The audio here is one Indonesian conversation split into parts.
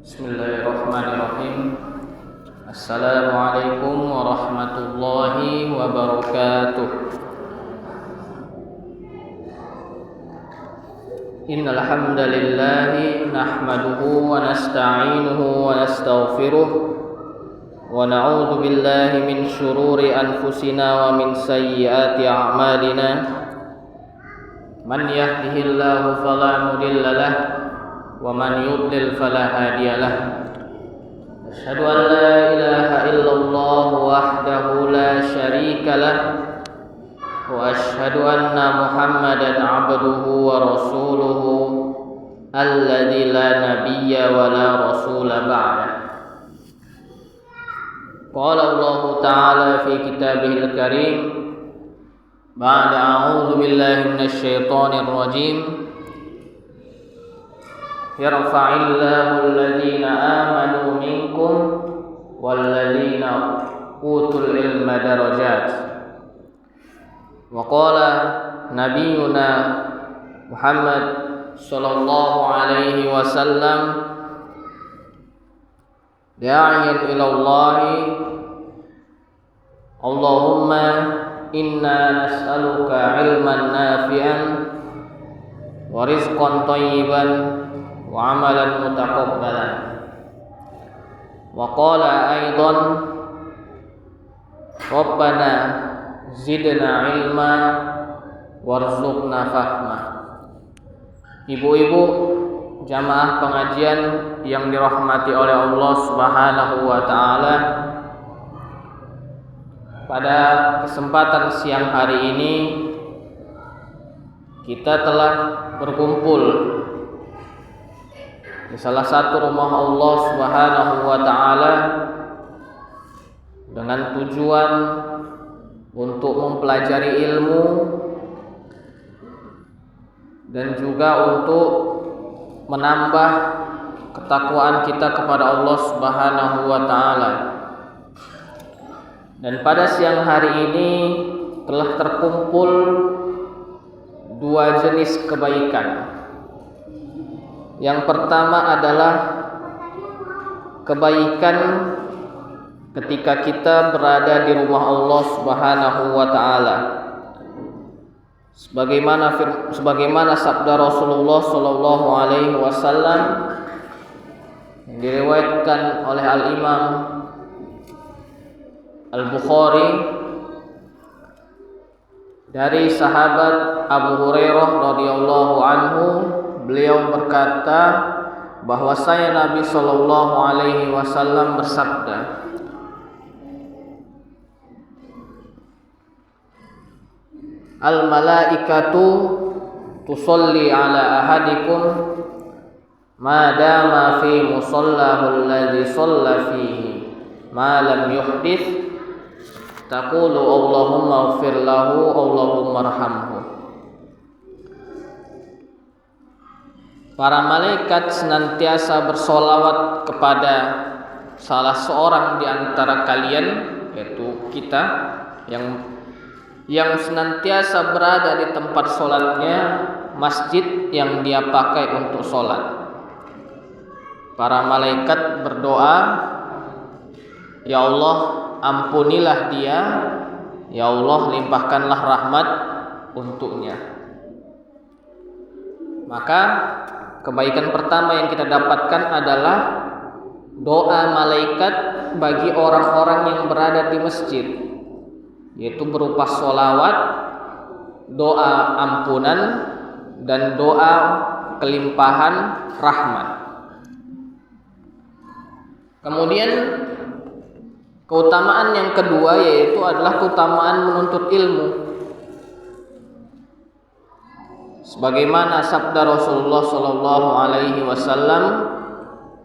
Bismillahirrahmanirrahim. Assalamualaikum warahmatullahi wabarakatuh. Innal hamdalillah nahmaduhu wa nasta'inuhu wa nastaghfiruh wa na'udzu billahi min shururi anfusina wa min sayyiati a'malina. Man yahdihillahu fala mudilla lahu wa man yudlil fala hadiya lahu. Asyhadu an la ilaha illallah wahdahu la syarika lahu wa asyhadu anna Muhammadan abduhu wa rasuluhu alladzi la nabiyya wa la rasula ba'dah. Qala Allah ta'ala fi kitabihil karim ba'da a'udzu billahi minasy syaithanir rajim. Yarfa'illahu alladhina amanu minkum walladhina utul ilma darajat. Wa qala nabiyuna Muhammad sallallahu alaihi wasallam da'iyan ila Allah, Allahumma inna nas'aluka ilman nafi'an wa rizqan thayyiban wa amalan mutaqabbalan. Wa qala aidan Rabbana zidna ilma warzuqna fahma. Ibu-ibu jamaah pengajian yang dirahmati oleh Allah Subhanahu wa taala, pada kesempatan siang hari ini kita telah berkumpul di salah satu rumah Allah Subhanahu wa taala dengan tujuan untuk mempelajari ilmu dan juga untuk menambah ketakwaan kita kepada Allah Subhanahu wa taala. Dan pada siang hari ini telah terkumpul dua jenis kebaikan. Yang pertama adalah kebaikan ketika kita berada di rumah Allah Subhanahu wa taala. Sebagaimana sabda Rasulullah sallallahu alaihi wasallam yang diriwayatkan oleh Al-Imam Al-Bukhari dari sahabat Abu Hurairah radhiyallahu anhu. Beliau berkata bahwasanya Nabi sallallahu alaihi wasallam bersabda, al malaikatu tusalli ala ahadikum ma dama fi musallahu alladhi shalla fihi ma lam yuhdits taqulu Allahumma ighfir lahu Allahumma arhamhu. Para malaikat senantiasa bersolawat kepada salah seorang di antara kalian, yaitu kita yang senantiasa berada di tempat sholatnya, masjid yang dia pakai untuk sholat. Para malaikat berdoa, ya Allah ampunilah dia, ya Allah limpahkanlah rahmat untuknya. Maka kebaikan pertama yang kita dapatkan adalah doa malaikat bagi orang-orang yang berada di masjid, yaitu berupa sholawat, doa ampunan, dan doa kelimpahan rahmat. Kemudian keutamaan yang kedua yaitu adalah keutamaan menuntut ilmu. Sebagaimana sabda Rasulullah sallallahu alaihi wasallam,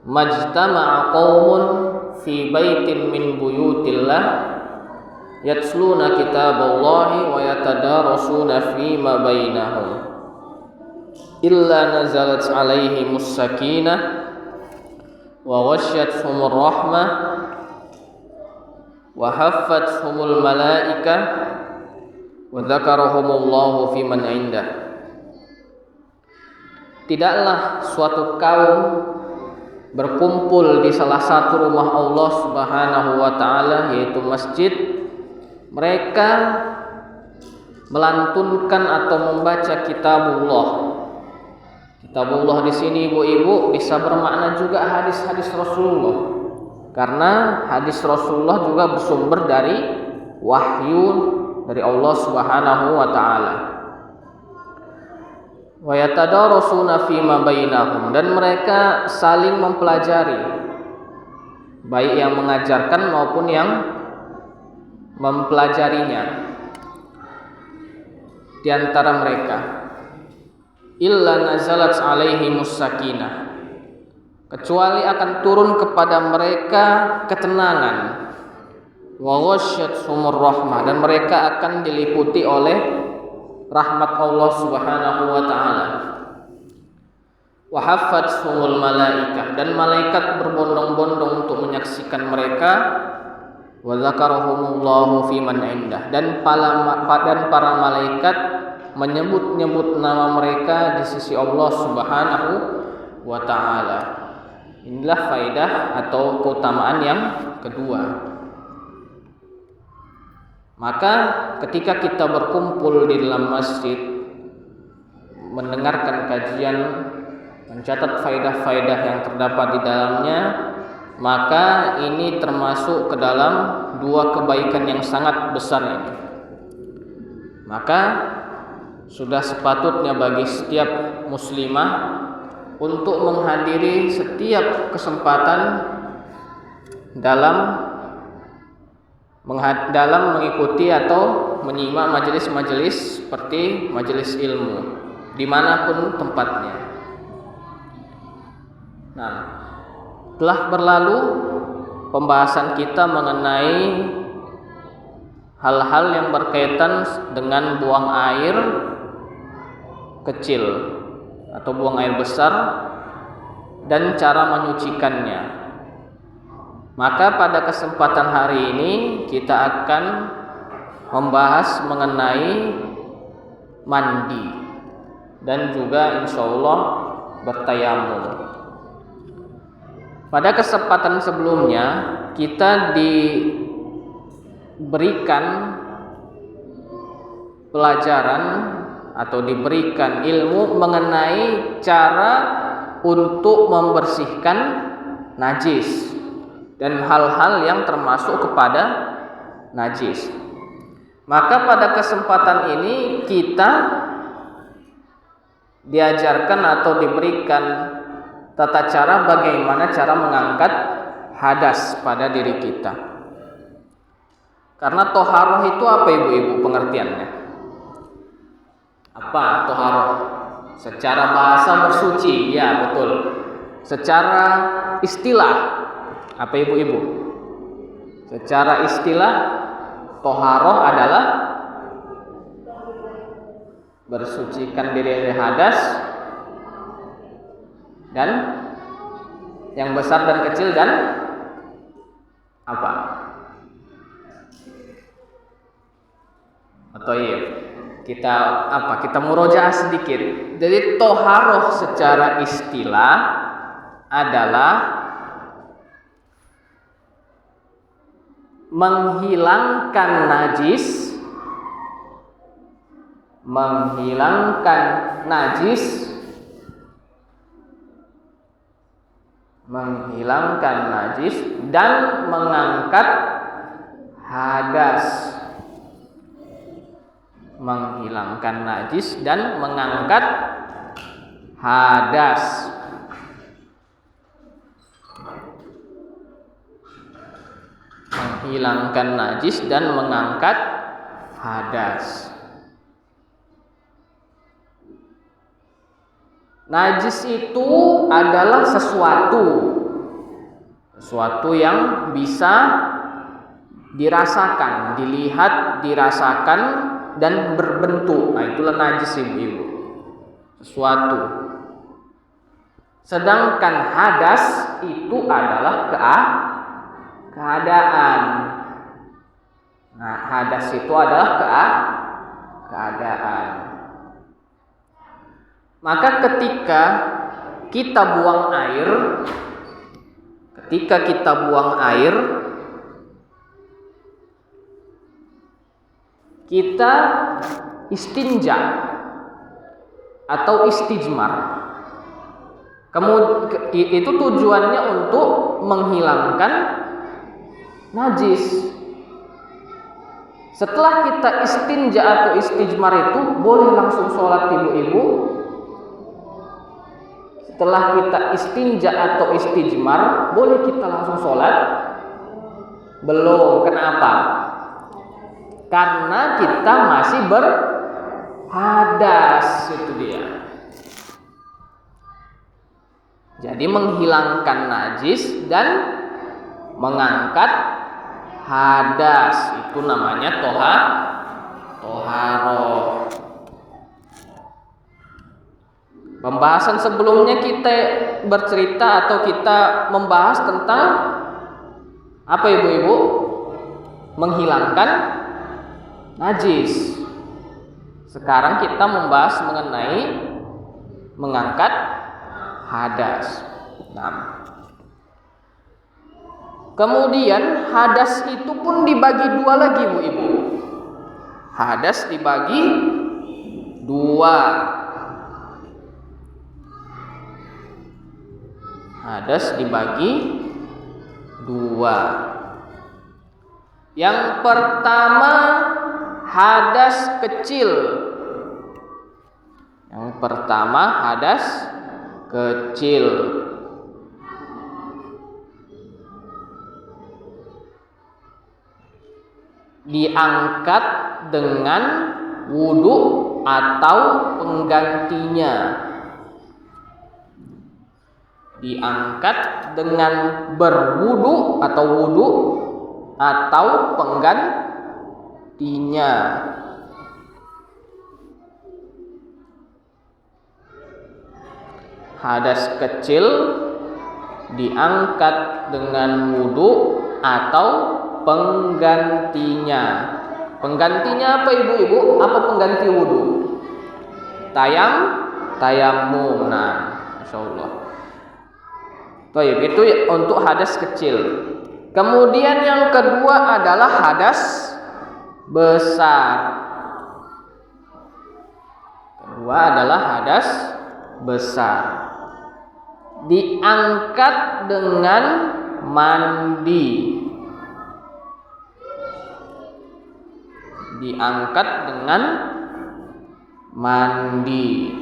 majtama'a qaumun fi baitin min buyutillah yatsluna kitaballahi wa yatadarasuna fima bainahum illa nazalat alaihimus sakinah wa ghasyiyatuhumur rahmah wa haffathumul malaikah wa dzakarahumullahu fi man indah. Tidaklah suatu kaum berkumpul di salah satu rumah Allah Subhanahu wa taala, yaitu masjid, mereka melantunkan atau membaca kitabullah. Kitabullah di sini ibu-ibu bisa bermakna juga hadis-hadis Rasulullah. Karena hadis Rasulullah juga bersumber dari wahyu dari Allah Subhanahu wa taala. Wa yatadarasuna fima bainahum, dan mereka saling mempelajari, baik yang mengajarkan maupun yang mempelajarinya di antara mereka. Illa nazalat alaihimus sakinah, kecuali akan turun kepada mereka ketenangan. Wa ghasyiyatuhumur rahmah, dan mereka akan diliputi oleh rahmat Allah Subhanahu wa taala. Wa haffathumul malaikah, dan malaikat berbondong-bondong untuk menyaksikan mereka. Wa dzakarahumullahu fi man indah, dan para malaikat menyebut-nyebut nama mereka di sisi Allah Subhanahu wa taala. Inilah faidah atau keutamaan yang kedua. Maka ketika kita berkumpul di dalam masjid, mendengarkan kajian, mencatat faidah-faidah yang terdapat di dalamnya, maka ini termasuk ke dalam dua kebaikan yang sangat besar ini. Maka sudah sepatutnya bagi setiap muslimah untuk menghadiri setiap kesempatan dalam mengikuti atau menyimak majelis-majelis seperti majelis ilmu dimanapun tempatnya. Nah, telah berlalu pembahasan kita mengenai hal-hal yang berkaitan dengan buang air kecil atau buang air besar dan cara menyucikannya. Maka pada kesempatan hari ini kita akan membahas mengenai mandi dan juga insyaallah bertayamum. Pada kesempatan sebelumnya kita diberikan pelajaran atau diberikan ilmu mengenai cara untuk membersihkan najis dan hal-hal yang termasuk kepada najis. Maka pada kesempatan ini kita diajarkan atau diberikan tata cara bagaimana cara mengangkat hadas pada diri kita. Karena toharoh itu apa ibu-ibu pengertiannya? Apa toharoh? Secara bahasa bersuci, ya betul. Secara istilah apa ibu-ibu? Secara istilah toharoh adalah bersucikan diri dari hadas dan yang besar dan kecil dan apa? Atau iya, kita murojaah sedikit. Jadi toharoh secara istilah adalah menghilangkan najis dan mengangkat hadas. Menghilangkan najis dan mengangkat hadas. Menghilangkan najis dan mengangkat hadas. Najis itu adalah sesuatu yang bisa dirasakan, dilihat, dirasakan dan berbentuk. Nah, itulah najis ibu-ibu. Sesuatu. Sedangkan hadas itu adalah keadaan. Nah, hadas itu adalah keadaan. Maka ketika kita buang air, ketika kita buang air, kita istinja atau istijmar. Itu tujuannya untuk menghilangkan najis. Setelah kita istinja atau istijmar itu, boleh langsung sholat ibu-ibu. Setelah kita istinja atau istijmar, boleh kita langsung sholat? Belum. Kenapa? Karena kita masih berhadas. Itu dia. Jadi menghilangkan najis dan mengangkat hadas, itu namanya toharoh. Pembahasan sebelumnya kita bercerita atau kita membahas tentang apa ibu-ibu? Menghilangkan najis. Sekarang kita membahas mengenai mengangkat hadas. Nah, kemudian hadas itu pun dibagi dua lagi, Bu Ibu. Hadas dibagi dua. Hadas dibagi dua. Yang pertama hadas kecil. Yang pertama hadas kecil. Diangkat dengan wudu atau penggantinya. Diangkat dengan berwudu atau wudu atau penggantinya. Hadas kecil diangkat dengan wudu atau penggantinya. Penggantinya apa ibu-ibu? Apa pengganti wudu? Tayamum. Nah, insyaallah. Baik, itu untuk hadas kecil. Kemudian yang kedua adalah hadas besar. Kedua adalah hadas besar. Diangkat dengan mandi. Diangkat dengan mandi.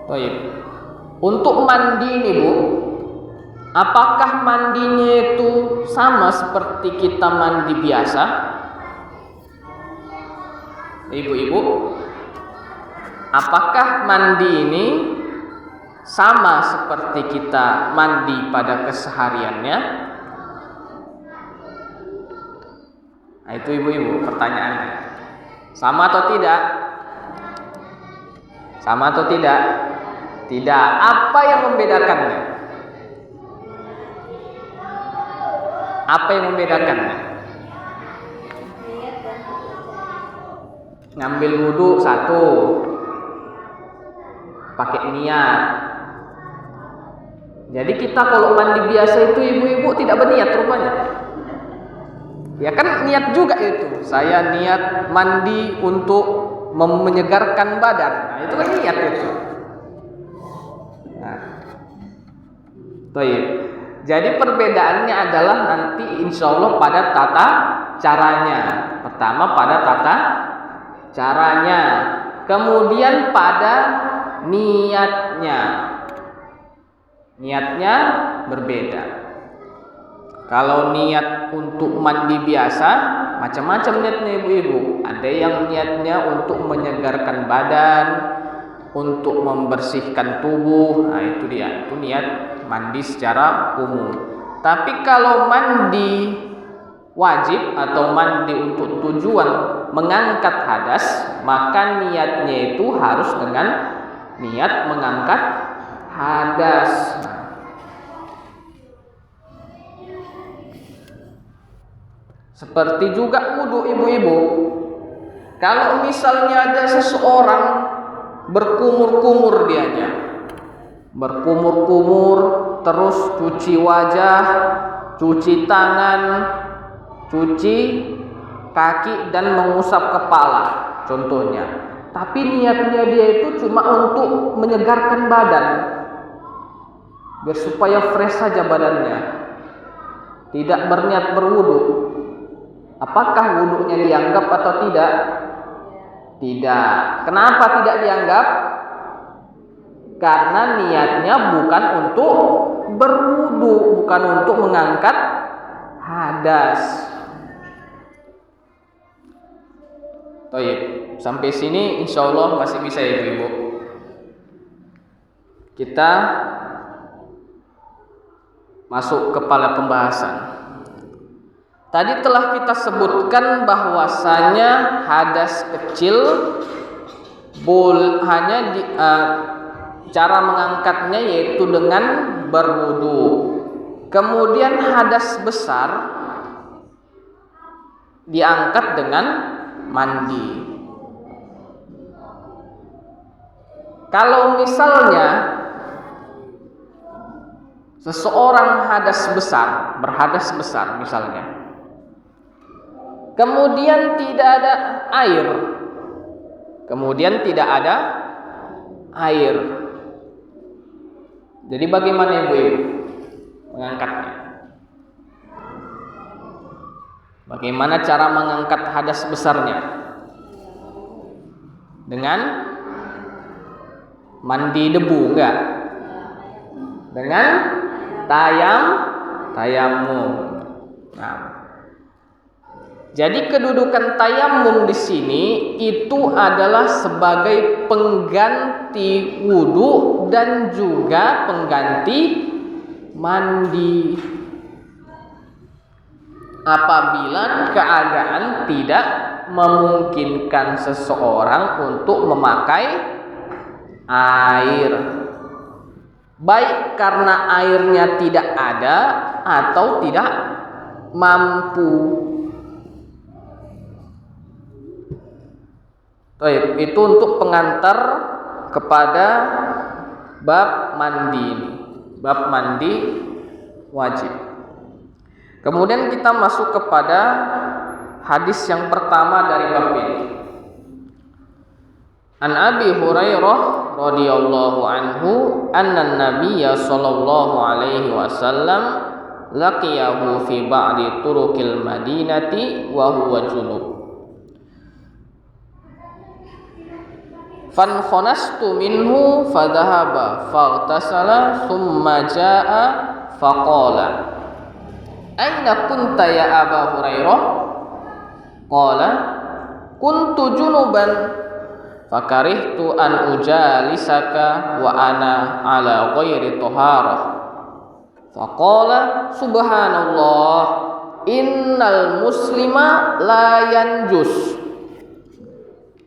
Baik. Untuk mandi ini, Bu, apakah mandinya itu sama seperti kita mandi biasa? Ibu-ibu, apakah mandi ini sama seperti kita mandi pada kesehariannya? Nah, itu ibu-ibu pertanyaannya. Sama atau tidak? Sama atau tidak? Tidak. Apa yang membedakannya? Apa yang membedakannya? Ngambil wudu satu, pakai niat. Jadi kita kalau mandi biasa itu ibu-ibu tidak berniat rupanya. Ya kan niat juga itu. Saya niat mandi untuk menyegarkan badan. Nah, itu kan niat itu. Nah, baik. Jadi perbedaannya adalah nanti insya Allah pada tata caranya. Pertama pada tata caranya, kemudian pada niatnya. Niatnya berbeda. Kalau niat untuk mandi biasa, macam-macam niatnya ibu-ibu. Ada yang niatnya untuk menyegarkan badan, untuk membersihkan tubuh. Nah, itu dia. Itu niat mandi secara umum. Tapi kalau mandi wajib atau mandi untuk tujuan mengangkat hadas, maka niatnya itu harus dengan niat mengangkat hadas. Seperti juga wudu ibu-ibu. Kalau misalnya ada seseorang berkumur-kumur dianya, berkumur-kumur, terus cuci wajah, cuci tangan, cuci kaki dan mengusap kepala contohnya. Tapi niatnya dia itu cuma untuk menyegarkan badan, biar supaya fresh saja badannya, tidak berniat berwudu. Apakah wudunya dianggap atau tidak? Tidak. Kenapa tidak dianggap? Karena niatnya bukan untuk berwudu, bukan untuk mengangkat hadas. Baik, sampai sini insya Allah masih bisa ya ibu. Kita masuk kepada pembahasan. Tadi telah kita sebutkan bahwasanya hadas kecil hanya cara mengangkatnya yaitu dengan berwudu. Kemudian hadas besar diangkat dengan mandi. Kalau misalnya seseorang berhadas besar misalnya, kemudian tidak ada air. Jadi bagaimana ibu-ibu mengangkatnya? Bagaimana cara mengangkat hadas besarnya? Dengan mandi debu enggak? Dengan tayamum. Nah, jadi kedudukan tayamum di sini itu adalah sebagai pengganti wudu dan juga pengganti mandi. Apabila keadaan tidak memungkinkan seseorang untuk memakai air, baik karena airnya tidak ada atau tidak mampu. Itu untuk pengantar kepada bab mandi wajib. Kemudian kita masuk kepada hadis yang pertama dari bab ini. An Abi Hurairah radhiyallahu anhu anna Nabiyya sallallahu alaihi wasallam laqiyahu fi ba'di turukil Madinati wa huwa junub. Fankhonastu minhu fadhahaba faghtasala thumma jaa faqala aina kunta ya Aba Hurairah? Qala kuntu junuban fakarihtu an ujalisaka wa ana ala ghairi taharah. Faqala subhanallah innal muslima la yanjus.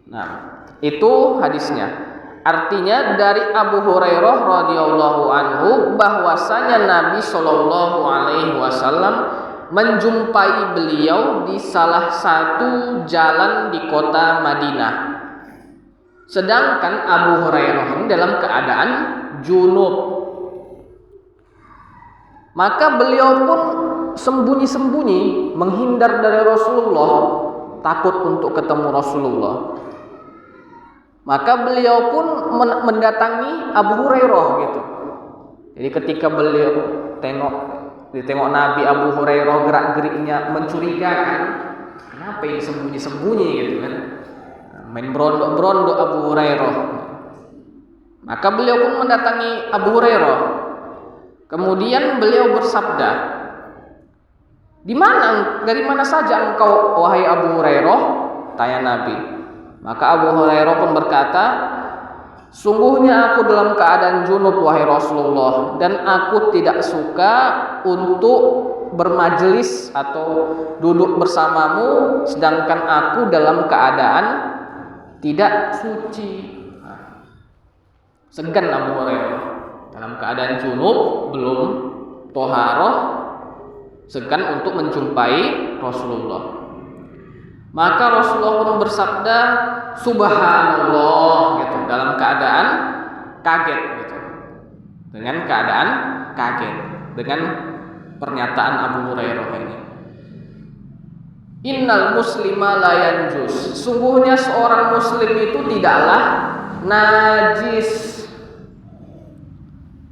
Nah, itu hadisnya. Artinya dari Abu Hurairah radhiyallahu anhu bahwasanya Nabi sallallahu alaihi wasallam menjumpai beliau di salah satu jalan di kota Madinah. Sedangkan Abu Hurairah ini dalam keadaan junub. Maka beliau pun sembunyi-sembunyi menghindar dari Rasulullah, takut untuk ketemu Rasulullah. Maka beliau pun mendatangi Abu Hurairah gitu. Jadi ketika beliau ditengok Nabi, Abu Hurairah gerak-geriknya mencurigakan, kenapa ini sembunyi-sembunyi gitu kan? Main berondok-berondok Abu Hurairah. Maka beliau pun mendatangi Abu Hurairah. Kemudian beliau bersabda, dari mana saja engkau wahai Abu Hurairah? Tanya Nabi. Maka Abu Hurairah pun berkata, sungguhnya aku dalam keadaan junub wahai Rasulullah, dan aku tidak suka untuk bermajelis atau duduk bersamamu sedangkan aku dalam keadaan tidak suci. Segan Abu Hurairah dalam keadaan junub, belum toharoh, segan untuk menjumpai Rasulullah. Maka Rasulullah pun bersabda subhanallah gitu dalam keadaan kaget gitu. Dengan keadaan kaget dengan pernyataan Abu Hurairah ini. Innal muslima la yanjus. Sungguhnya seorang muslim itu tidaklah najis.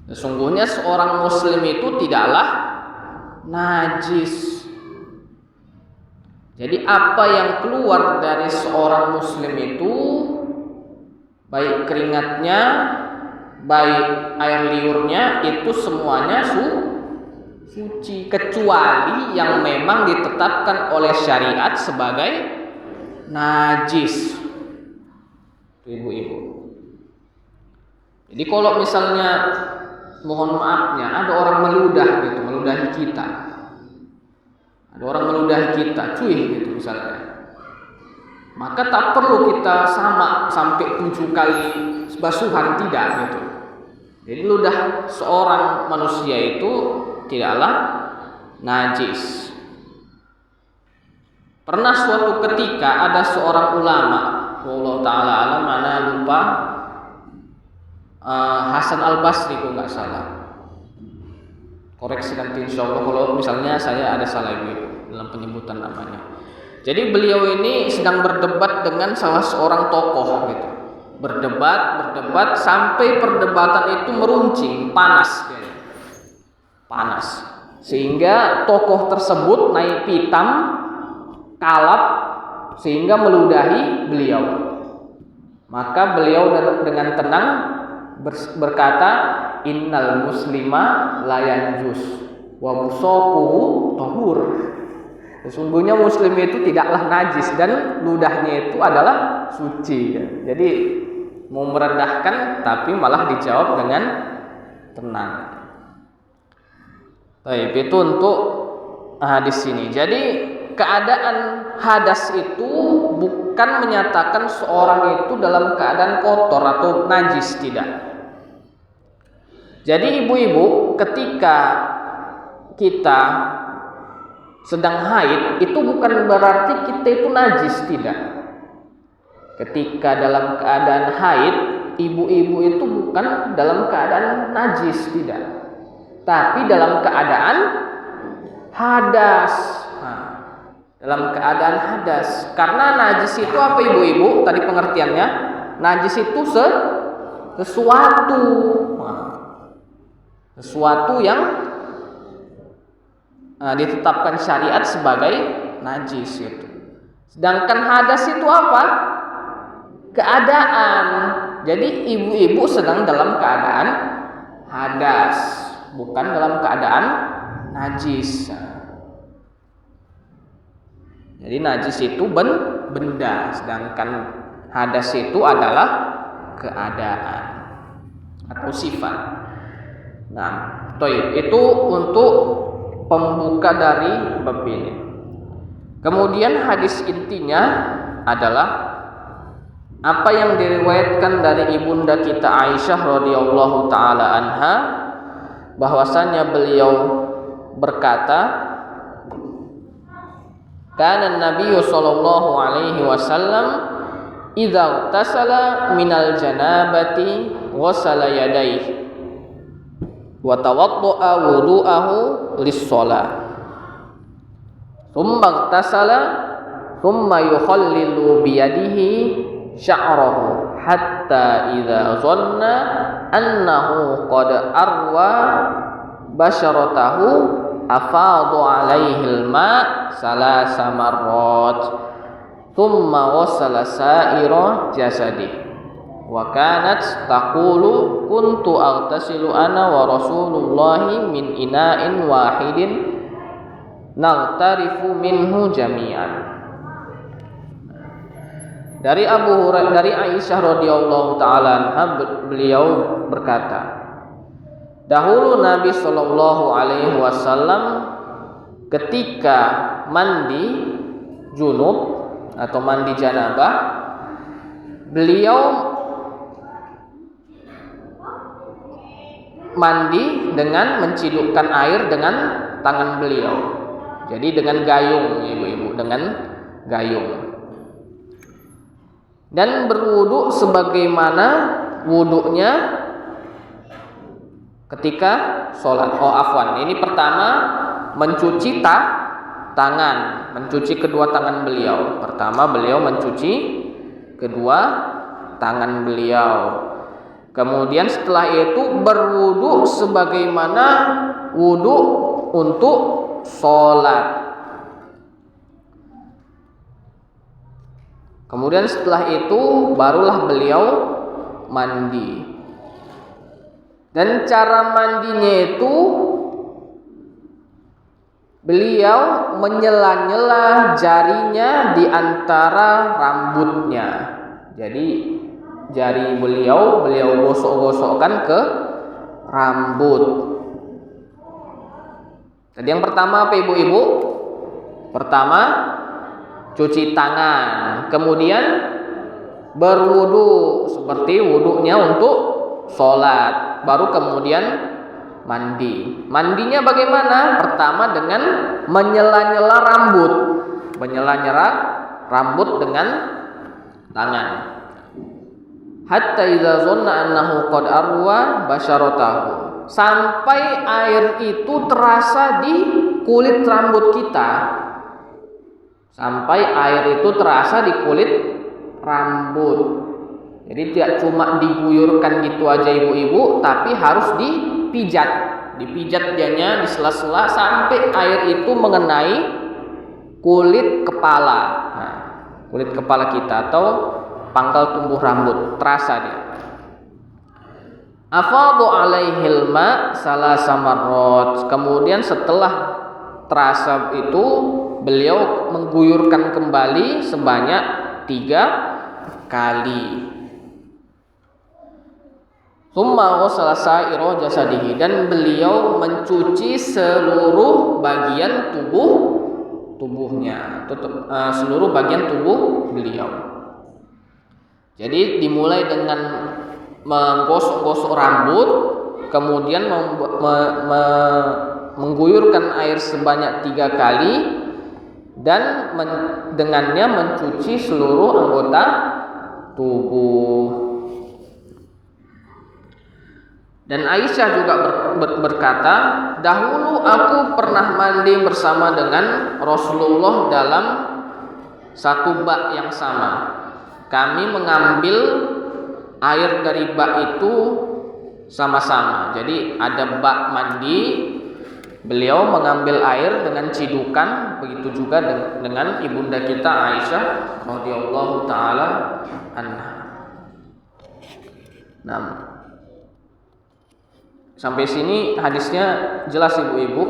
Sesungguhnya seorang muslim itu tidaklah najis. Jadi apa yang keluar dari seorang muslim itu, baik keringatnya, baik air liurnya, itu semuanya suci, kecuali yang memang ditetapkan oleh syariat sebagai najis. Ibu-ibu. Jadi kalau misalnya mohon maafnya ada orang meludahi kita. Ada orang meludahi kita, cuy gitu misalnya. Maka tak perlu kita sama sampai 7 kali basuhan, tidak gitu. Jadi ludah seorang manusia itu tidaklah najis. Pernah suatu ketika ada seorang ulama, Allah taala alam, mana lupa, Hasan Al-Basri kalau nggak salah. Koreksi nanti insyaallah kalau misalnya saya ada salah ibu dalam penyebutan namanya. Jadi beliau ini sedang berdebat dengan salah seorang tokoh gitu. Berdebat sampai perdebatan itu meruncing, panas. Sehingga tokoh tersebut naik pitam, kalap sehingga meludahi beliau. Maka beliau dengan tenang berkata, innal muslima la yanjus wa busaquhu tahur. Sesungguhnya muslim itu tidaklah najis dan ludahnya itu adalah suci. Jadi mau merendahkan tapi malah dijawab dengan tenang. Baik, itu untuk hadis ini. Jadi keadaan hadas itu bukan menyatakan seorang itu dalam keadaan kotor atau najis, tidak. Jadi ibu-ibu, ketika kita sedang haid itu bukan berarti kita itu najis, tidak. Ketika dalam keadaan haid, ibu-ibu itu bukan dalam keadaan najis, tidak. Tapi dalam keadaan hadas. Dalam keadaan hadas. Karena najis itu apa ibu-ibu? Tadi pengertiannya, najis itu sesuatu yang ditetapkan syariat sebagai najis itu. Sedangkan hadas itu apa? Keadaan. Jadi ibu-ibu sedang dalam keadaan hadas, bukan dalam keadaan najis. Jadi najis itu benda, sedangkan hadas itu adalah keadaan atau sifat. Nah, itu untuk pembuka dari bab ini. Kemudian hadis intinya adalah apa yang diriwayatkan dari ibunda kita Aisyah radhiyallahu taala anha, bahwasanya beliau berkata, kana Nabi sallallahu alaihi wasallam idza tasala minal janabati ghasala yadayhi wa tawaddaa wudu'ahu lis-shalah thumma tasala thumma yukhallilu bi yadihi sya'rahu hatta idza dhanna annahu qad arwa basharatahu afadu alaihi al-ma' salasa marrat thumma wasala sa'ira jasadi wa kanat taqulu kuntu aghtasilu ana wa rasulullahi min ina'in wahidin naghtarifu minhu jami'an. Dari Aisyah radhiyallahu taala anha, beliau berkata, dahulu Nabi sallallahu alaihi wasallam ketika mandi junub atau mandi janabah, beliau mandi dengan mencidukkan air dengan tangan beliau. Jadi dengan gayung, ibu-ibu, dengan gayung. Dan berwudu sebagaimana wudunya ketika sholat. Ini pertama mencuci tangan, mencuci kedua tangan beliau. Pertama beliau mencuci kedua tangan beliau. Kemudian setelah itu berwudu sebagaimana wudu untuk sholat. Kemudian setelah itu barulah beliau mandi. Dan cara mandinya itu beliau menyela-nyela jarinya di antara rambutnya. Jadi jari beliau gosok-gosokkan ke rambut. Jadi yang pertama apa ibu-ibu? Pertama cuci tangan, kemudian berwudu seperti wudunya untuk sholat, baru kemudian mandi. Mandinya bagaimana? Pertama dengan menyela-nyela rambut dengan tangan. Hatta idza zanna annahu qad arwa basyaratahu, sampai air itu terasa di kulit rambut kita. Sampai air itu terasa di kulit rambut. Jadi tidak cuma diguyurkan gitu aja ibu-ibu, tapi harus dipijat dianya di sela-sela sampai air itu mengenai kulit kepala. Nah, kulit kepala kita atau pangkal tumbuh rambut, terasa dia. Afadhu alaihil ma salasa marrat. Kemudian setelah terasa itu beliau mengguyurkan kembali sebanyak 3 kali. Tsumma ghassala sa'ira jasadihi, dan beliau mencuci seluruh bagian tubuhnya, seluruh bagian tubuh beliau. Jadi dimulai dengan menggosok-gosok rambut, kemudian mengguyurkan air sebanyak 3 kali, dan dengannya mencuci seluruh anggota tubuh. Dan Aisyah juga berkata, dahulu aku pernah mandi bersama dengan Rasulullah dalam satu bak yang sama. Kami mengambil air dari bak itu sama-sama. Jadi ada bak mandi, beliau mengambil air dengan cidukan, begitu juga dengan ibunda kita Aisyah radhiyallahu taala anha. Nah, sampai sini hadisnya jelas ibu-ibu,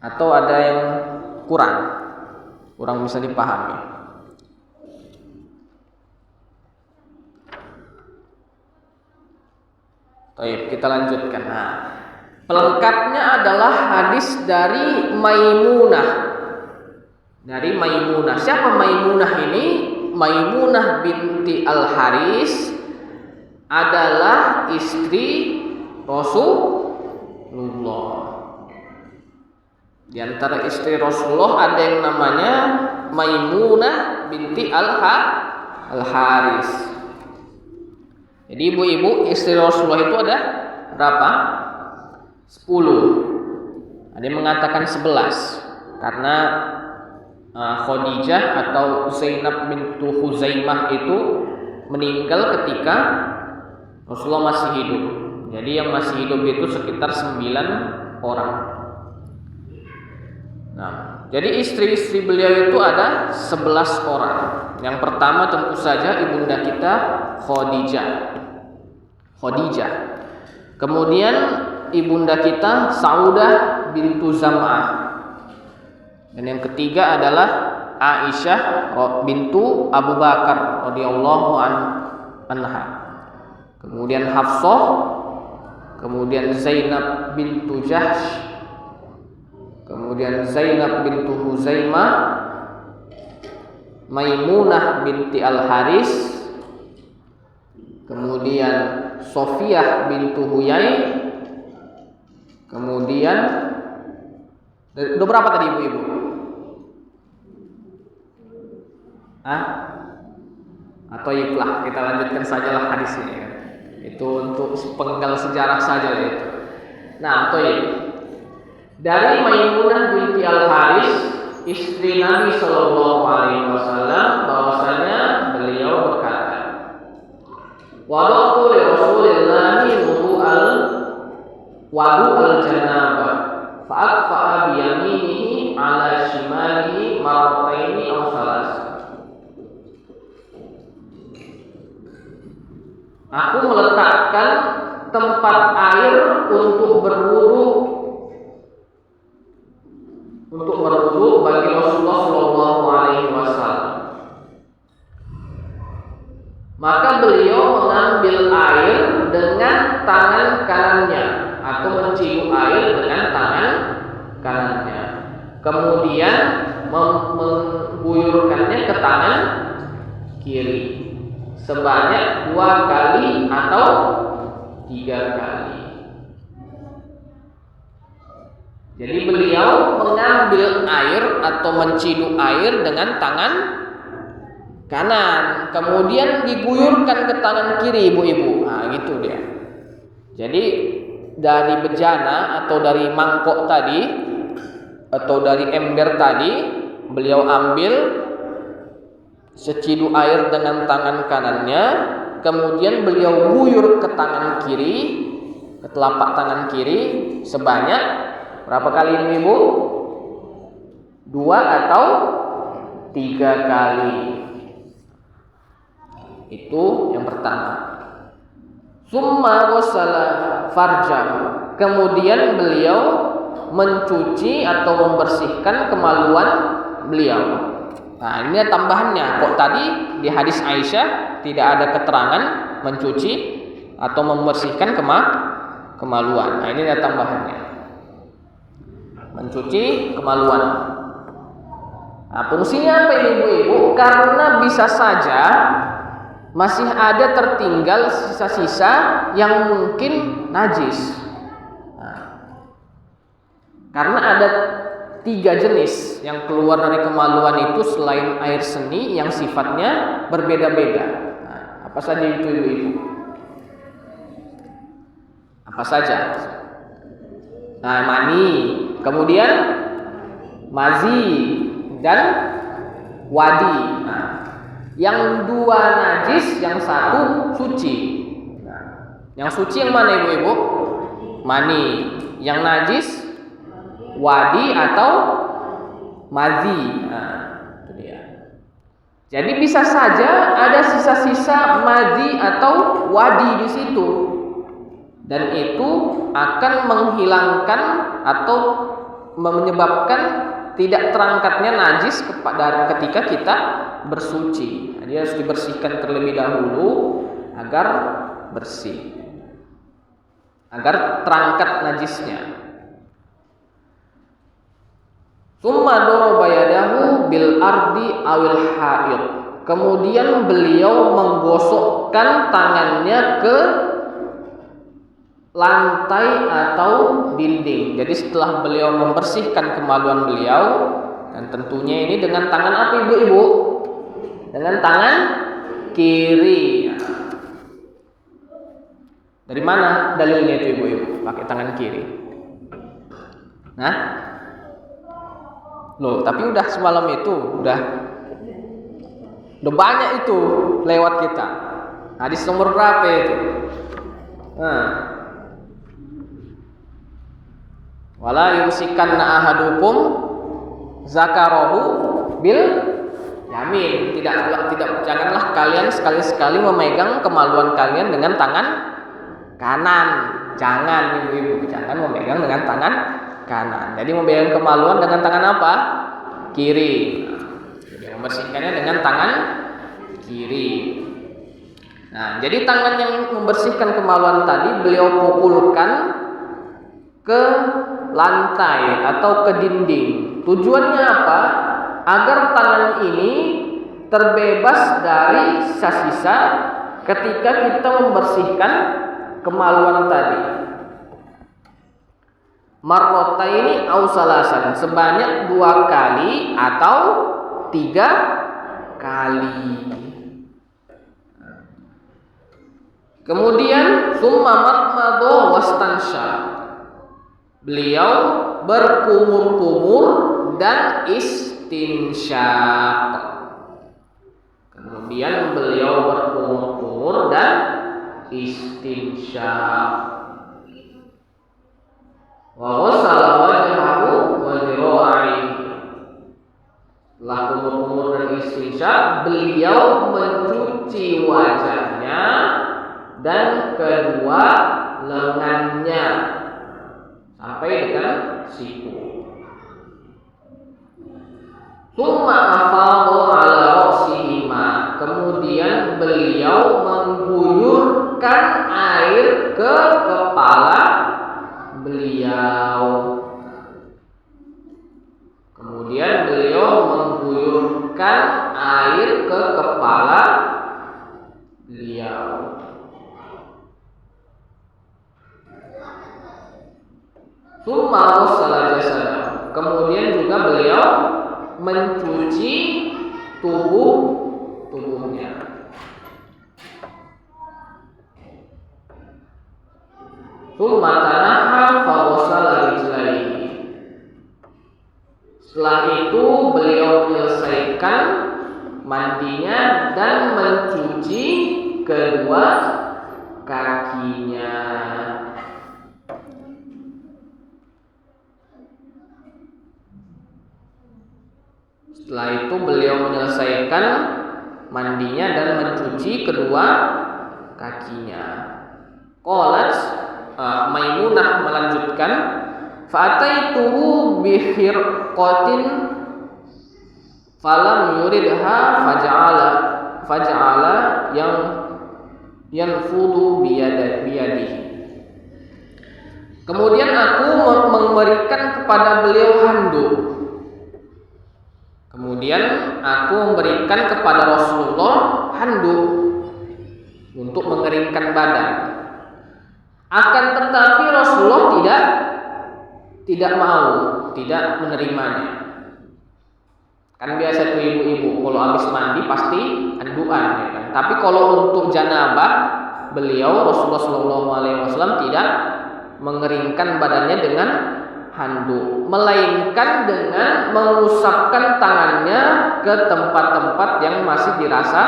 atau ada yang kurang bisa dipahami? Baik, kita lanjutkan. Nah, pelengkapnya adalah hadis dari Maimunah. Siapa Maimunah ini? Maimunah binti Al-Haris adalah istri Rasulullah. Di antara istri Rasulullah ada yang namanya Maimunah binti Al-Haris. Jadi ibu-ibu, istri Rasulullah itu ada berapa? 10. Ada yang mengatakan 11 karena Khadijah atau Zainab bintu Huzaimah itu meninggal ketika Rasulullah masih hidup. Jadi yang masih hidup itu sekitar 9 orang. Nah, jadi istri-istri beliau itu ada 11 orang. Yang pertama tentu saja ibunda kita Khadijah. Kemudian ibunda kita Saudah bintu Zam'ah. Dan yang ketiga adalah Aisyah bintu Abu Bakar radhiyallahu anha. Kemudian Hafsah, kemudian Zainab bintu Jahsh, kemudian Zainab bintu Huzaimah, Maimunah binti Al-Haris, kemudian Sofiyah bintu Huyai, kemudian Udah berapa tadi ibu-ibu? Atau iklah kita lanjutkan sajalah hadis ini ya. Itu untuk penggal sejarah saja ya itu. Nah, dari Maimunah binti Al-Haris, istri Nabi Shallallahu Alaihi Wasallam, bahwasanya beliau berkata, "Wadatu li Rasulillahi wadu al-janabah, fa'akfa'a biyaminihi ala shimalihi marrataini aw salas." Aku meletakkan tempat air untuk berwudu bagi Rasulullah Shallallahu Alaihi Wasallam. Maka beliau mengambil air dengan tangan kanannya atau mencium air dengan tangan kanannya, kemudian mengguyurkannya ke tangan kiri sebanyak 2 kali atau 3 kali. Jadi beliau mengambil air atau menciduk air dengan tangan kanan, kemudian diguyurkan ke tangan kiri, ibu-ibu. Nah, gitu dia. Jadi dari bejana atau dari mangkok tadi atau dari ember tadi, beliau ambil seciduk air dengan tangan kanannya, kemudian beliau guyur ke tangan kiri, ke telapak tangan kiri sebanyak berapa kali ibu? 2 atau 3 kali. Itu yang pertama. Summa wasala farjahu. Kemudian beliau mencuci atau membersihkan kemaluan beliau. Nah, ini tambahannya. Kok tadi di hadis Aisyah tidak ada keterangan mencuci atau membersihkan kemaluan. Nah, ini ada tambahannya. Mencuci kemaluan. Nah, fungsinya apa ini ibu-ibu? Karena bisa saja masih ada tertinggal sisa-sisa yang mungkin najis. Nah, karena ada 3 jenis yang keluar dari kemaluan itu selain air seni yang sifatnya berbeda-beda. Nah, apa saja itu ibu-ibu? Apa saja? Nah, mani, kemudian mazi dan wadi. Nah, yang 2 najis, yang 1 suci. Nah, yang suci yang mana ibu-ibu? Mani. Yang najis wadi atau mazi. Nah, itu dia. Jadi bisa saja ada sisa-sisa mazi atau wadi di situ, dan itu akan menghilangkan atau menyebabkan tidak terangkatnya najis ketika kita bersuci. Jadi harus dibersihkan terlebih dahulu agar bersih, agar terangkat najisnya. Summa daraba yadahu bil ardi awil ha'id. Kemudian beliau menggosokkan tangannya ke lantai atau dinding. Jadi setelah beliau membersihkan kemaluan beliau, dan tentunya ini dengan tangan apa ibu-ibu? Dengan tangan kiri. Dari mana dalilnya itu ibu-ibu? Pakai tangan kiri. Nah, loh, tapi udah semalam itu udah banyak itu lewat kita. Hadis nomor berapa itu? Nah, wala yumsikanna ahadukum zakarahu bil yamin. Tidak, janganlah kalian sekali-sekali memegang kemaluan kalian dengan tangan kanan. Jangan ibu-ibu, jangan memegang dengan tangan kanan. Jadi memegang kemaluan dengan tangan apa? Kiri. Jadi membersihkannya dengan tangan kiri. Nah, jadi tangan yang membersihkan kemaluan tadi beliau pukulkan ke lantai atau ke dinding. Tujuannya apa? Agar tangan ini terbebas dari sisa-sisa ketika kita membersihkan kemaluan tadi. marrataini aw salasan, sebanyak 2 kali atau 3 kali. Kemudian summa matmadha wastansyaq, beliau berkumur-kumur dan istinsyaq. Kemudian beliau berkumur-kumur dan istinsyaq. Wa ghassala wajhahu wa dhira'ihi. Setelah kumur-kumur dan istinsyaq, beliau mencuci wajahnya dan kedua lengannya sampai dengan siku. Summa afadha ala ra'sihima, kemudian beliau mengguyurkan air ke kepala beliau. Kemudian beliau mengguyurkan air ke kepala beliau. Summa ghassala jasadahu, kemudian juga beliau mencuci tubuhnya. Summa tanaha fa ghassala rijlaihi. Setelah itu beliau menyelesaikan mandinya dan mencuci kedua kakinya. Setelah itu beliau menyelesaikan mandinya dan mencuci kedua kakinya. Qalat, Maimunah melanjutkan, fa'ataituhu bihirqatin falam yuridha faj'ala yang yanfudu biyadihi. Kemudian aku memberikan kepada beliau handuk. Kemudian aku memberikan kepada Rasulullah handuk untuk mengeringkan badan. Akan tetapi Rasulullah tidak mau, tidak menerimanya. Kan biasa tuh ibu-ibu kalau habis mandi pasti handukan, ya kan? Tapi kalau untuk janabah, beliau Rasulullah SAW tidak mengeringkan badannya dengan handuk, melainkan dengan mengusapkan tangannya ke tempat-tempat yang masih dirasa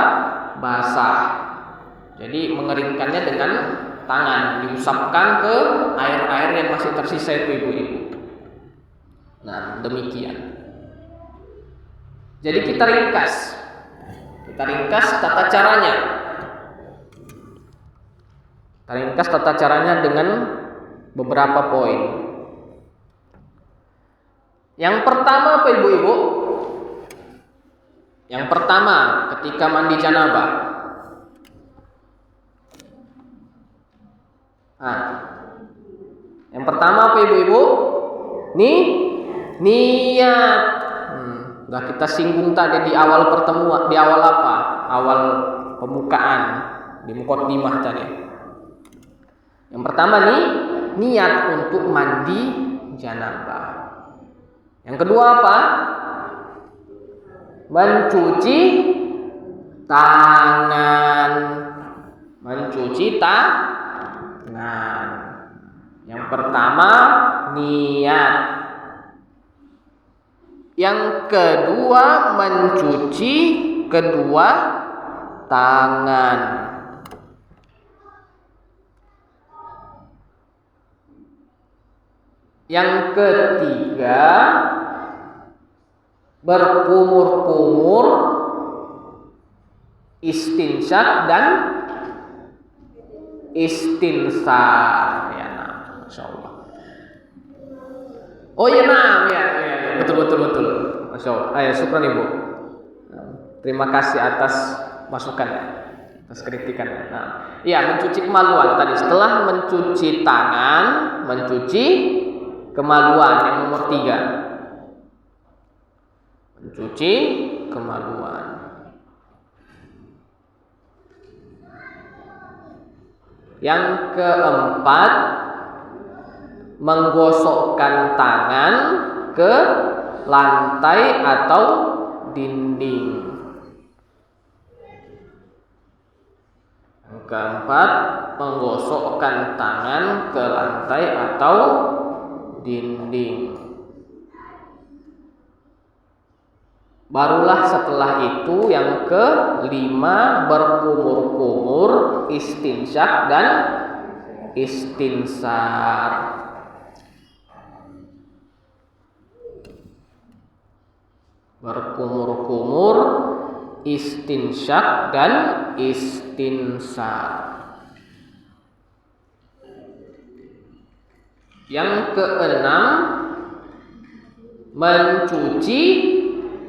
basah. Jadi mengeringkannya dengan tangan, diusapkan ke air-air yang masih tersisa itu ibu-ibu. Nah, demikian. Jadi kita ringkas tata caranya. Kita ringkas tata caranya dengan beberapa poin. Yang pertama apa ibu-ibu? Yang pertama ketika mandi janabah. Yang pertama apa ibu-ibu? Niat. Udah kita singgung tadi di awal pertemuan, di awal apa? Awal pembukaan di muqaddimah tadi. Yang pertama niat untuk mandi janabah. Yang kedua apa? Mencuci tangan. Yang pertama niat. Yang kedua mencuci kedua tangan. Yang ketiga berkumur-kumur, istinsyak dan istinsar. Ya, masyaallah. Oh ya, betul. Masyaallah. Syukran ibu. Terima kasih atas masukannya, atas kritikannya. Mencuci kemaluan tadi. Setelah mencuci tangan, mencuci kemaluan yang nomor 3. Mencuci kemaluan. Yang keempat, menggosokkan tangan ke lantai atau dinding. Yang keempat, menggosokkan tangan ke lantai atau dinding. Barulah setelah itu yang kelima, berkumur-kumur, istinsyak dan istinsar. Berkumur-kumur, istinsyak dan istinsar. Yang keenam, mencuci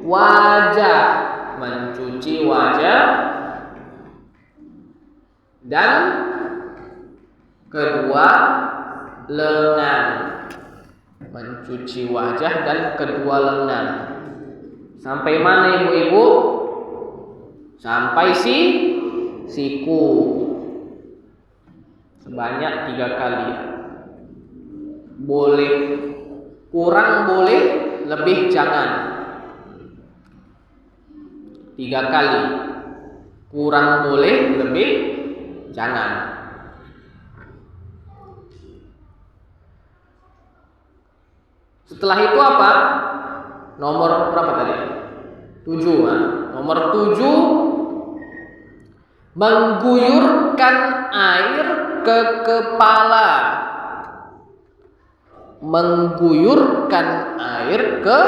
wajah, mencuci wajah, dan kedua lengan, mencuci wajah dan kedua lengan. Sampai mana ibu-ibu? Sampai siku, sebanyak 3 kali. Boleh kurang, boleh lebih, jangan. 3 kali. Kurang boleh, lebih jangan. Setelah itu apa? Nomor berapa tadi? 7. Nomor 7, mengguyurkan air ke kepala. Mengguyurkan air ke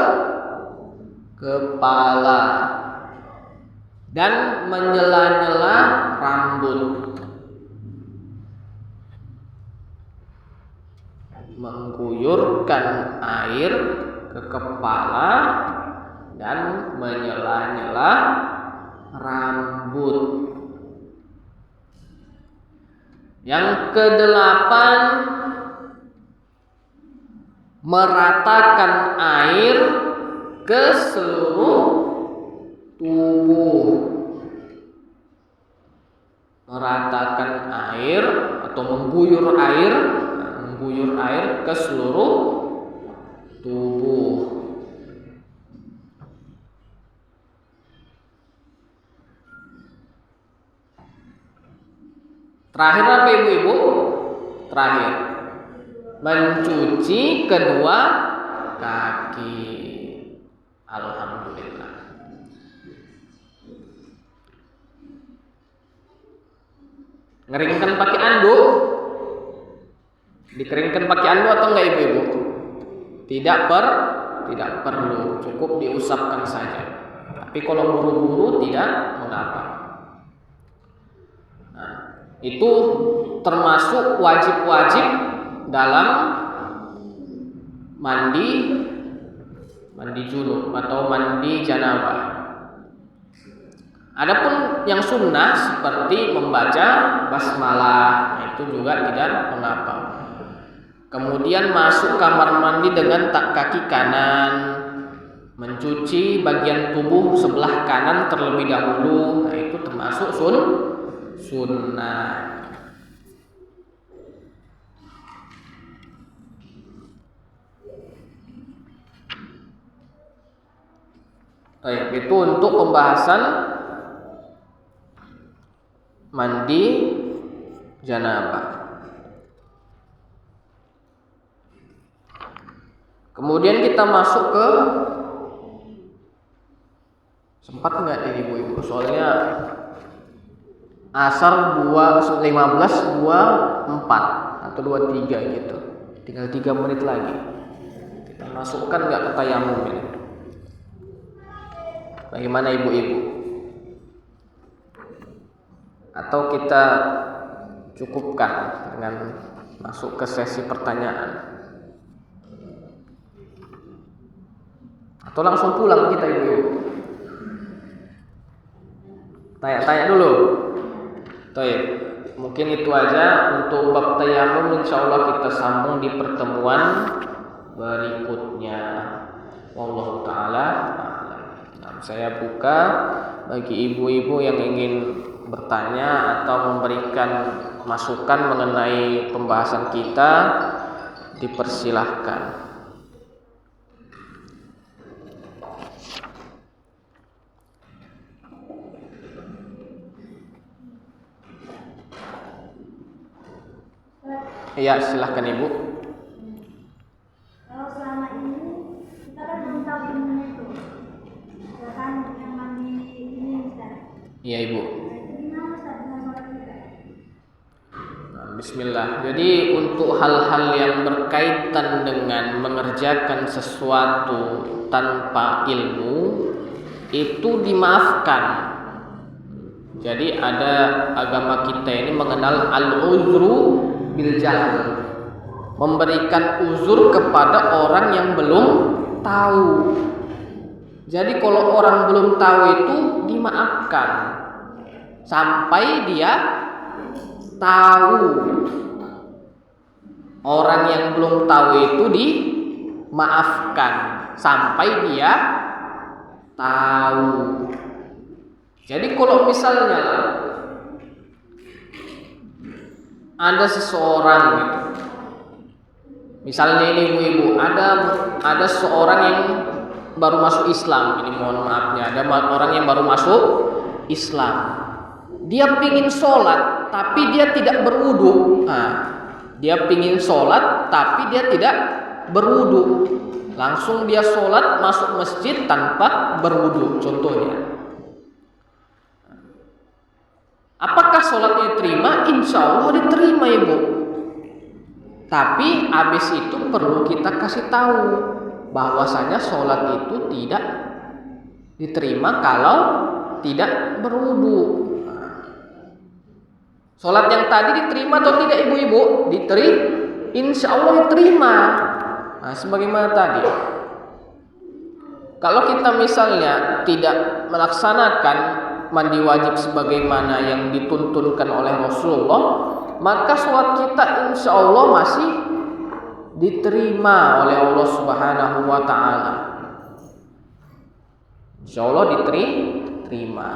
kepala dan menyela-nyela rambut. Mengguyurkan air ke kepala dan menyela-nyela rambut. Yang kedelapan, meratakan air ke seluruh tubuh. Meratakan air atau mengguyur air ke seluruh tubuh. Terakhir apa ibu-ibu? Terakhir, mencuci kedua kaki. Alhamdulillah. Ngeringkan pakai anduk? Dikeringkan pakai anduk atau enggak ibu-ibu? Tidak perlu, cukup diusapkan saja. Tapi kalau buru-buru tidak mengapa. Nah, itu termasuk wajib-wajib dalam mandi junub atau mandi janabah. Adapun yang sunnah seperti membaca basmalah, itu juga tidak mengapa. Kemudian masuk kamar mandi dengan kaki kanan, mencuci bagian tubuh sebelah kanan terlebih dahulu, nah itu termasuk sunnah. Baik, itu untuk pembahasan mandi janabah. Kemudian kita masuk ke, sempat nggak nih ibu-ibu? Soalnya asar 2:15, 24 atau 23 gitu. Tinggal 3 menit lagi. Kita masukkan nggak ke tayamum ini? Bagaimana ibu-ibu? Atau kita cukupkan dengan masuk ke sesi pertanyaan? Atau langsung pulang kita ibu-ibu? Tanya-tanya dulu. Baik, mungkin itu aja untuk bab tayamum. Insyaallah kita sambung di pertemuan berikutnya. Wallahu taala a'lam. Nah, saya buka bagi ibu-ibu yang ingin bertanya atau memberikan masukan mengenai pembahasan kita dipersilahkan. Ya, silahkan Ibu. Kalau selama ini kita kan belum tahu ilmunya itu, bahkan yang mandi ini Ustaz. Iya Ibu. Gimana Ustaz dengan sholat kita? Bismillah. Jadi untuk hal-hal yang berkaitan dengan mengerjakan sesuatu tanpa ilmu itu dimaafkan. Jadi ada agama kita ini mengenal al-uzru bil jahl, memberikan uzur kepada orang yang belum tahu. Jadi kalau orang belum tahu itu dimaafkan sampai dia tahu. Orang yang belum tahu itu dimaafkan sampai dia tahu. Jadi kalau misalnya ada seseorang gitu, misalnya ini ibu-ibu, ada seorang yang baru masuk Islam, ini mohon maafnya, ada orang yang baru masuk Islam, dia pingin sholat tapi dia tidak berwudu. Dia pingin sholat tapi dia tidak berwudu, langsung dia sholat masuk masjid tanpa berwudu contohnya. Apakah sholatnya diterima? Insya Allah diterima Ibu. Tapi habis itu perlu kita kasih tahu bahwasanya sholat itu tidak diterima kalau tidak berwudu. Sholat yang tadi diterima atau tidak ibu-ibu? Diterima. Insya Allah diterima. Sebagaimana tadi. Kalau kita misalnya tidak melaksanakan mandi wajib sebagaimana yang dituntunkan oleh Rasulullah, maka sholat kita insya Allah masih diterima oleh Allah Subhanahu wa ta'ala. Insya Allah diterima.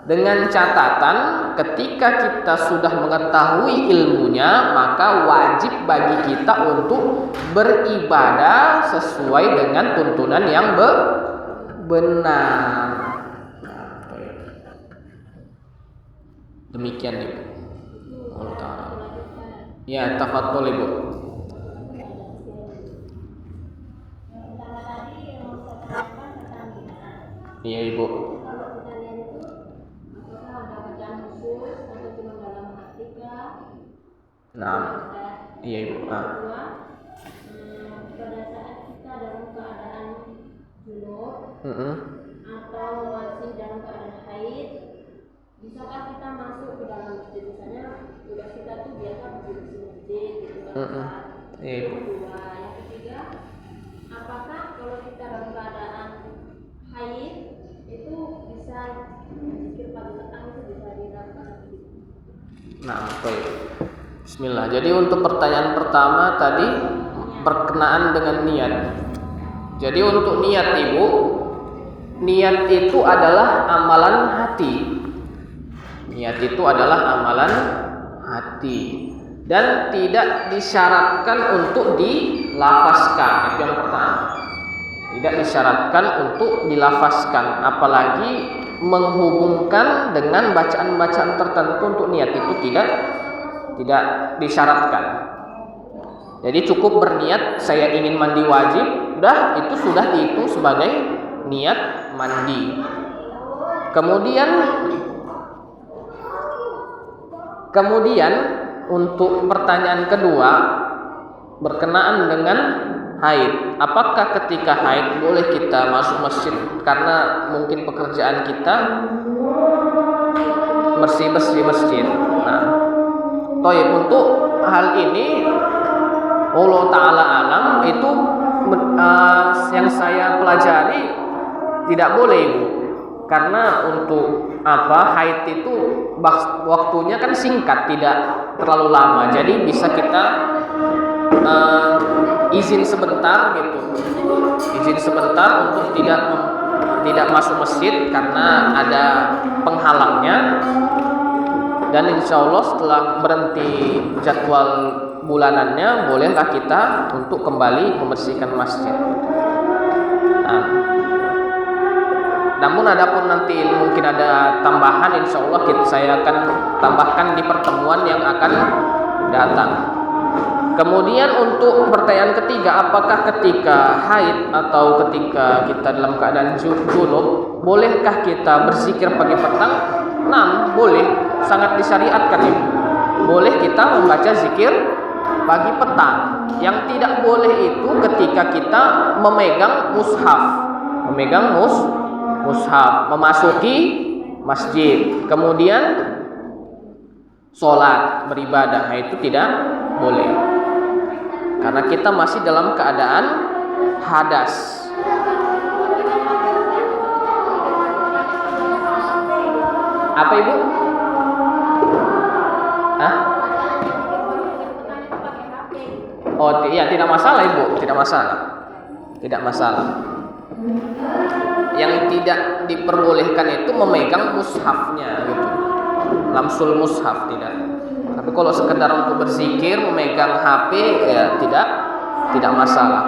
Dengan catatan ketika kita sudah mengetahui ilmunya, maka wajib bagi kita untuk beribadah sesuai dengan tuntunan yang benar. Demikian Ibu. Allah Ta'ala. Ya, tafadhol Ibu. Iya Ibu. Nah, iya Ibu. Pada saat kita dalam keadaan junub atau masih dalam keadaan haid, bisakah kita masuk ke dalam masjid? Misalnya tugas kita tuh biasa berdiri di masjid gitu kan. Yang kedua, yang ketiga, apakah kalau kita dalam keadaan haid itu bisa zikir pagi petang itu bisa dilakukan? Nah, baik. Bismillah. Jadi untuk pertanyaan pertama tadi berkenaan dengan niat. Jadi untuk niat Ibu, niat itu adalah amalan hati. Niat itu adalah amalan hati dan tidak disyaratkan untuk dilafazkan. Itu yang pertama. Tidak disyaratkan untuk dilafazkan, apalagi menghubungkan dengan bacaan-bacaan tertentu untuk niat itu tidak disyaratkan. Jadi cukup berniat saya ingin mandi wajib, itu sudah dihitung sebagai niat mandi. Kemudian untuk pertanyaan kedua berkenaan dengan haid. Apakah ketika haid boleh kita masuk masjid karena mungkin pekerjaan kita bersih-bersih masjid? Untuk hal ini Allah Ta'ala alam itu yang saya pelajari tidak boleh Ibu. Karena untuk haid itu waktunya kan singkat, tidak terlalu lama. Jadi bisa kita izin sebentar gitu. Izin sebentar untuk tidak masuk masjid karena ada penghalangnya. Dan insya Allah setelah berhenti jadwal bulanannya, bolehlah kita untuk kembali membersihkan masjid. Nah, namun adapun nanti mungkin ada tambahan, insya Allah saya akan tambahkan di pertemuan yang akan datang. Kemudian untuk pertanyaan ketiga, apakah ketika haid atau ketika kita dalam keadaan junub, bolehkah kita berzikir pagi petang? Nah, boleh, sangat disyariatkan ini. Boleh kita membaca zikir pagi petang. Yang tidak boleh itu ketika kita memegang mushaf, memasuki masjid, kemudian sholat beribadah, nah itu tidak boleh. Karena kita masih dalam keadaan hadas. Apa Ibu? Hah? Oh iya, tidak masalah Ibu, tidak masalah. Yang tidak diperbolehkan itu memegang mushafnya gitu. Lamsul mushaf tidak. Tapi kalau sekedar untuk berzikir memegang HP ya tidak masalah.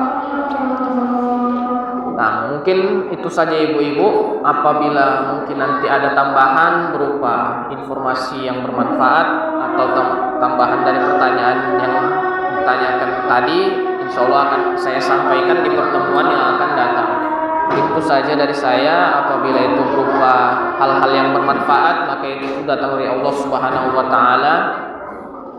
Nah, mungkin itu saja ibu-ibu. Apabila mungkin nanti ada tambahan berupa informasi yang bermanfaat atau tambahan dari pertanyaan yang ditanyakan tadi, insya Allah akan saya sampaikan di pertemuan yang akan datang. Itu saja dari saya. Apabila itu berupa hal-hal yang bermanfaat, maka itu datang dari Allah Subhanahu wa Ta'ala.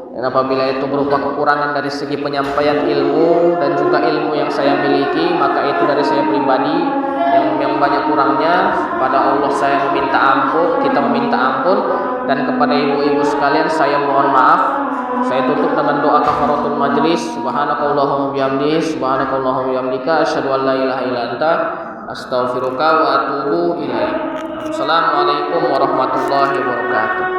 Dan apabila itu berupa kekurangan dari segi penyampaian ilmu dan juga ilmu yang saya miliki, maka itu dari saya pribadi yang banyak kurangnya. Pada Allah saya meminta ampun, kita meminta ampun, dan kepada ibu-ibu sekalian saya mohon maaf. Saya tutup dengan doa kafaratul majlis. Subhanakallahumma bihamdika, subhanakallahumma bihamdika, asyhadu an la ilaha illa anta, astaghfiruka wa atubu ilaik. Assalamualaikum warahmatullahi wabarakatuh.